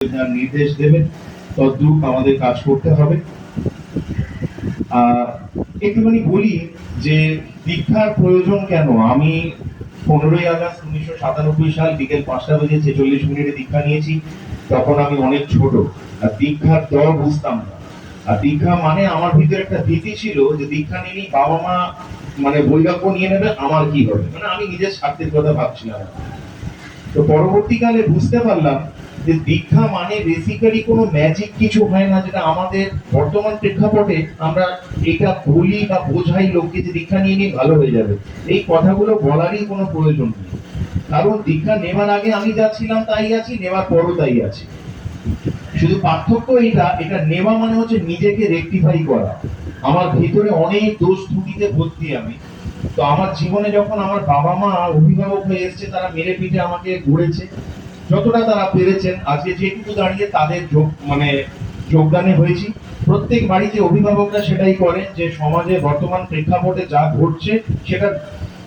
নির্দেশ দেবেন তদ্রূপ আমাদের কাজ করতে হবে। একটুখানি বলি যে দীক্ষার প্রয়োজন কেন। আমি 15ই আগস্ট 1997 সাল বিকেল 5টা বেজে 46 মিনিটে দীক্ষা নিয়েছি। তখন আমি অনেক ছোট, আর দীক্ষার দর বুঝতাম না। আর দীক্ষা মানে আমার ভিতরে একটা ভীতি ছিল যে দীক্ষা নিয়ে বাবা মা মানে বৈরাগ্য নিয়ে নেবে, আমার কি হবে, মানে আমি নিজের স্বার্থের কথা ভাবছিলাম। তো পরবর্তীকালে বুঝতে পারলাম যে দীক্ষা মানে বেসিক্যালি কোনো ম্যাজিক কিছু হয় না, যেটা আমাদের বর্তমান প্রেক্ষাপটে আমরা এটা বলি বা বোঝাই লোককে যে দীক্ষা নিয়ে ভালো হয়ে যাবে। এই কথাগুলো বলারই কোনো প্রয়োজন নেই, কারণ দীক্ষা নেওয়ার আগে আমি যা ছিলাম তাই আছি, নেওয়ার পরও তাই আছি। শুধু পার্থক্য এটা নেওয়া মানে হচ্ছে নিজেকে রেকটিফাই করা। আমার ভিতরে অনেক দোষ ত্রুটিতে ভর্তি আমি। তো আমার জীবনে যখন আমার বাবা মা অভিভাবক হয়ে এসেছে, তারা মেরে পিঠে আমাকে গড়েছে যতটা তারা পেরেছেন। আজকে যেটুকু দাঁড়িয়ে তাদের যোগদানে হয়েছি। প্রত্যেক বাড়িতে অভিভাবকরা সেটাই করেন, যে সমাজে বর্তমান প্রেক্ষাপটে যা ঘটছে সেটা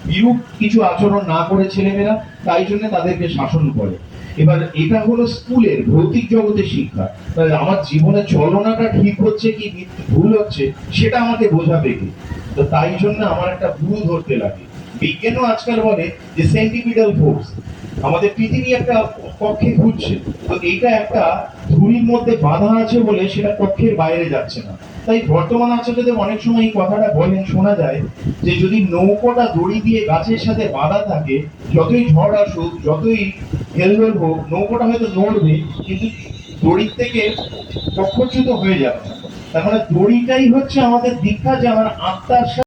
বিরূপ কিছু আচরণ না করে ছেলেমেয়েরা, তাই জন্য তাদেরকে শাসন করে। এবার এটা হলো স্কুলের ভৌতিক জগতের শিক্ষা। আমার জীবনের চলনাটা ঠিক হচ্ছে কি ভুল হচ্ছে সেটা আমাকে বোঝাবে কি। তো তাই জন্য আমার একটা ভুল ধরতে লাগে। বিজ্ঞানও আজকাল বলে যে সেন্টিপিটাল ফোর্স, আমাদের পৃথিবী একটা কক্ষে ঘুরছে, তো এইটা একটা ধুড়ির মধ্যে বাঁধা আছে বলে সেটা কক্ষের বাইরে যাচ্ছে না। তাই বর্তমান আচার্যদেব অনেক সময় এই কথাটা বলেন, শোনা যায় যে যদি নৌকোটা দড়ি দিয়ে গাছের সাথে বাঁধা থাকে, যতই ঝড় আসুক, যতই হেলদোল হোক, নৌকোটা হয়তো নড়বে কিন্তু দড়ির থেকে কক্ষচ্যুত হয়ে যাবে। তার মানে দড়িটাই হচ্ছে আমাদের দীক্ষা, যে আমার আত্মার